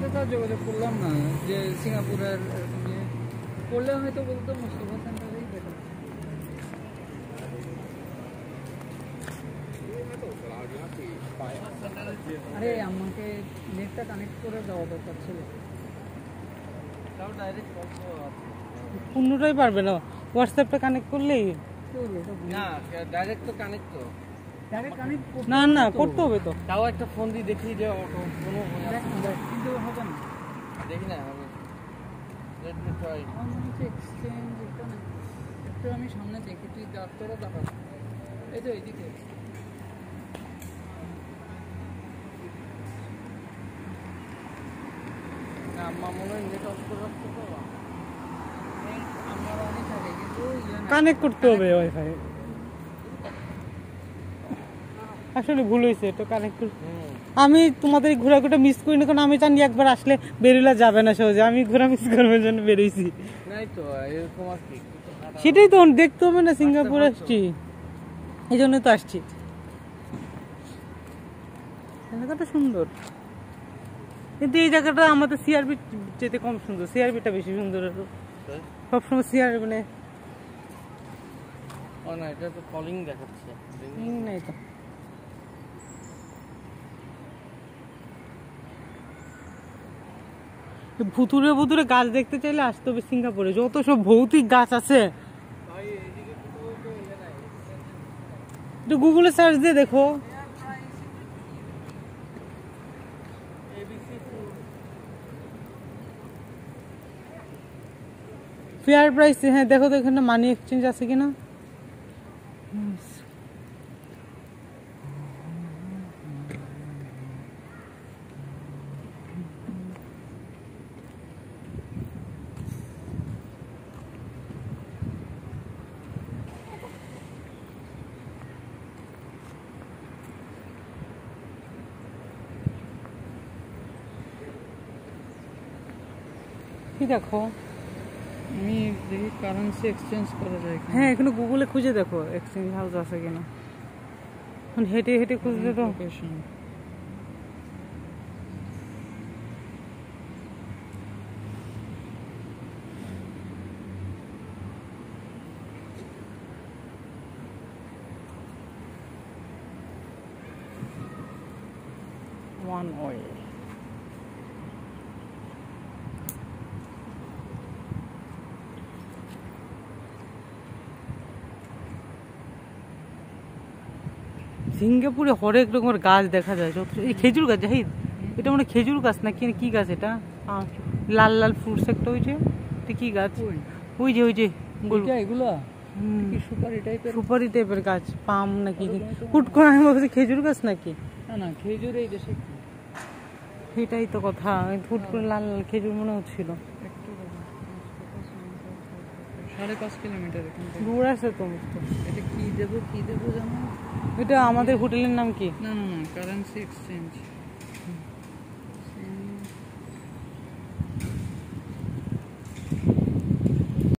সাথে তো যোগাযোগ করলাম না যে সিঙ্গাপুরের করলে হয়তো বলতো মুস্তফা সেন্টারেই বেটার। আরে আমাকে নেটটা কানেক্ট করে দেওয়া দরকার ছিল। কোনোটাই পারবে না, হোয়াটসঅ্যাপটা কানেক্ট করলেই না, ডাইরেক্ট তো কানেক্ট তো না না করতে হবে তো। তাও একটা ফোন দিয়ে দেখি যে কোনো কিন্তু হবে না, দেখি না হবে। Let me try. আমার মনে হচ্ছে এক্সচেঞ্জ এটা না, একটু আমি সামনে দেখি, তুই ডাক্তারও দেখা। এই তো এইদিকে আমার মনে হয় নেট অফ করে রাখতে তো আমার অনেক থাকে, কিন্তু কানেক্ট করতে হবে ওয়াইফাই। আসলে ভুল হয়েছে তো কানেক্ট করতে। আমি তোমাদের ঘোরাঘুরা মিস করি না, কারণ আমি জানি একবার আসলে বেরোলে যাবে না সহজে, আমি ঘোরা মিস করবার জন্য বেরিয়েছি। নাই তো এরকম আর কি, সেটাই তো দেখতে হবে না, সিঙ্গাপুর আসছি এই জন্য তো আসছি। জায়গাটা সুন্দর, কিন্তু এই জায়গাটা আমাদের সিআরবি যেতে কম সুন্দর, সিআরবিটা বেশি সুন্দর। সবসময় সিআরবি মানে না, এটা তো কলিং দেখাচ্ছে নাই তো। ভুতুরে ভুতুরে গাছ দেখতে চাইলে আসতে হবে সিঙ্গাপুরে, যত সব ভৌতিক গাছ আছে। গুগলে সার্চ দিয়ে দেখো। ফেয়ার প্রাইস, হ্যাঁ দেখো তো এখানে মানি এক্সচেঞ্জ আছে কিনা। কি দেখো, আমি দেখি কারেন্সি এক্সচেঞ্জ করা যায়। হ্যাঁ এখানে গুগলে খুঁজে দেখো এক্সচেঞ্জ হাউস আছে কিনা। এখন হেঁটে হেঁটে খুঁজলে তো ওয়ান অয়েল। সিঙ্গাপুরে হরেক রকমের গাছ দেখা যায়, এই খেজুর গাছ। জাহিদ, এটা মানে খেজুর গাছ না কি গাছ এটা? লাল লাল ফ্রুটস একটা হয়েছে, এটা কি গাছ? ওই যে এগুলো সুপারি টাইপের গাছ, পাম নাকি হুট করে আমি ভাবছি খেজুর গাছ নাকি। না খেজুর এই দেশে সেটাই তো কথা, হুট করে লাল লাল খেজুর মনে হচ্ছিল। 5.5 কিলোমিটার দূর আছে তো। এটা কি দেবো জানো? এটা আমাদের হোটেলের নাম কি? না কারেন্সি এক্সচেঞ্জ।